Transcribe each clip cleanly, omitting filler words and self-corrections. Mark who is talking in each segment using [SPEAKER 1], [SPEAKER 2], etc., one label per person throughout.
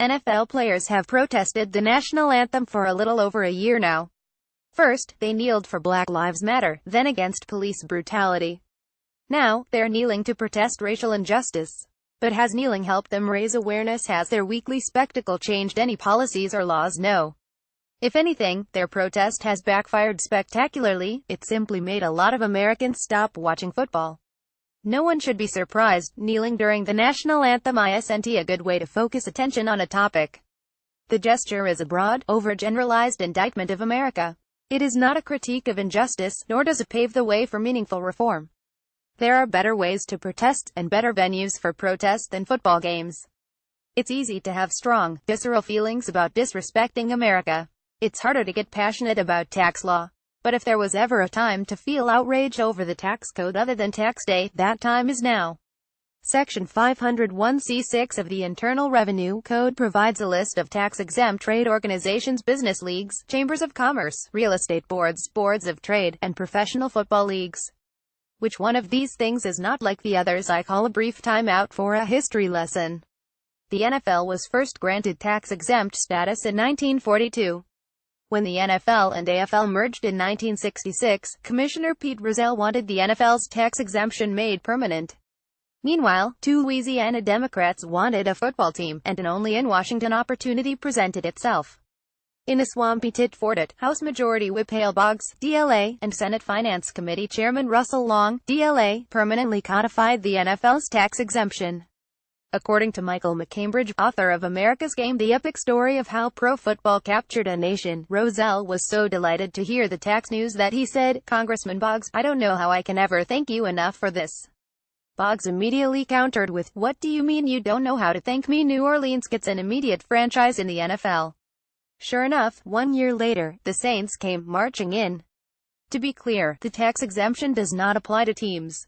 [SPEAKER 1] NFL players have protested the national anthem for a little over a year now. First, they kneeled for Black Lives Matter, then against police brutality. Now, they're kneeling to protest racial injustice. But has kneeling helped them raise awareness? Has their weekly spectacle changed any policies or laws? No. If anything, their protest has backfired spectacularly. It simply made a lot of Americans stop watching football. No one should be surprised. Kneeling during the national anthem isn't a good way to focus attention on a topic. The gesture is a broad, overgeneralized indictment of America. It is not a critique of injustice, nor does it pave the way for meaningful reform. There are better ways to protest, and better venues for protest than football games. It's easy to have strong, visceral feelings about disrespecting America. It's harder to get passionate about tax law. But if there was ever a time to feel outraged over the tax code other than tax day, that time is now. Section 501c6 of the Internal Revenue Code provides a list of tax-exempt trade organizations, business leagues, chambers of commerce, real estate boards, boards of trade, and professional football leagues. Which one of these things is not like the others? I call a brief time out for a history lesson. The NFL was first granted tax-exempt status in 1942. When the NFL and AFL merged in 1966, Commissioner Pete Rozelle wanted the NFL's tax exemption made permanent. Meanwhile, two Louisiana Democrats wanted a football team, and an only-in-Washington opportunity presented itself. In a swampy tit-for-tat, House Majority Whip Hale Boggs, DLA, and Senate Finance Committee Chairman Russell Long, DLA, permanently codified the NFL's tax exemption. According to Michael McCambridge, author of America's Game, the epic story of how pro football captured a nation, Rozelle was so delighted to hear the tax news that he said, "Congressman Boggs, I don't know how I can ever thank you enough for this." Boggs immediately countered with, "What do you mean you don't know how to thank me?" New Orleans gets an immediate franchise in the NFL. Sure enough, 1 year later, the Saints came marching in. To be clear, the tax exemption does not apply to teams.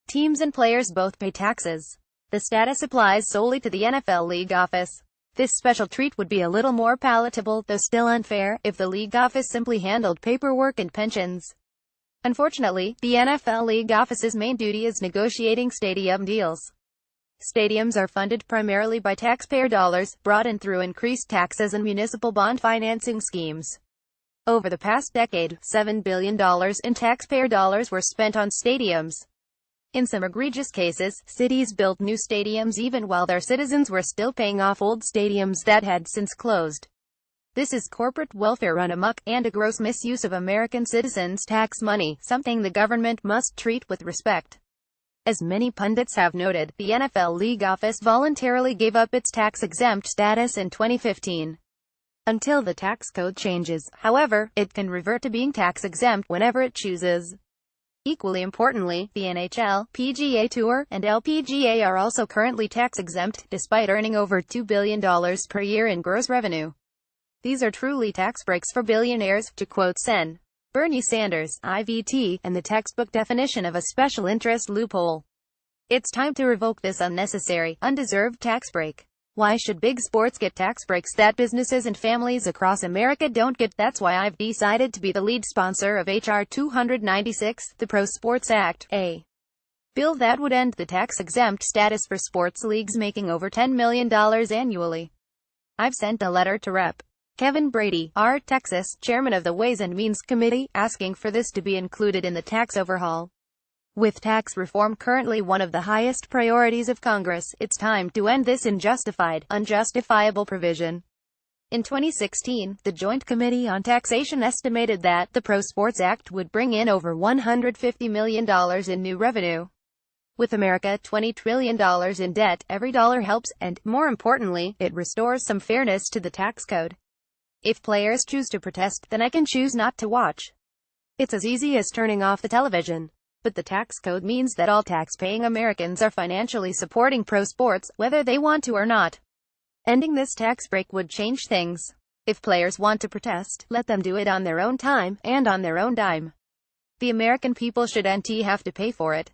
[SPEAKER 1] Teams and players both pay taxes. The status applies solely to the NFL league office. This special treat would be a little more palatable, though still unfair, if the league office simply handled paperwork and pensions. Unfortunately, the NFL league office's main duty is negotiating stadium deals. Stadiums are funded primarily by taxpayer dollars, brought in through increased taxes and municipal bond financing schemes. Over the past decade, $7 billion in taxpayer dollars were spent on stadiums. In some egregious cases, cities built new stadiums even while their citizens were still paying off old stadiums that had since closed. This is corporate welfare run amok, and a gross misuse of American citizens' tax money, something the government must treat with respect. As many pundits have noted, the NFL league office voluntarily gave up its tax-exempt status in 2015. Until the tax code changes, however, it can revert to being tax-exempt whenever it chooses. Equally importantly, the NHL, PGA Tour, and LPGA are also currently tax-exempt, despite earning over $2 billion per year in gross revenue. These are truly tax breaks for billionaires, to quote Sen. Bernie Sanders, IVT, and the textbook definition of a special interest loophole. It's time to revoke this unnecessary, undeserved tax break. Why should big sports get tax breaks that businesses and families across America don't get? That's why I've decided to be the lead sponsor of H.R. 296, the Pro Sports Act, a bill that would end the tax-exempt status for sports leagues making over $10 million annually. I've sent a letter to Rep. Kevin Brady, R. Texas, chairman of the Ways and Means Committee, asking for this to be included in the tax overhaul. With tax reform currently one of the highest priorities of Congress, it's time to end this unjustifiable provision. In 2016, the Joint Committee on Taxation estimated that the Pro Sports Act would bring in over $150 million in new revenue. With America $20 trillion in debt, every dollar helps, and, more importantly, it restores some fairness to the tax code. If players choose to protest, then I can choose not to watch. It's as easy as turning off the television. But the tax code means that all tax-paying Americans are financially supporting pro sports, whether they want to or not. Ending this tax break would change things. If players want to protest, let them do it on their own time, and on their own dime. The American people shouldn't have to pay for it.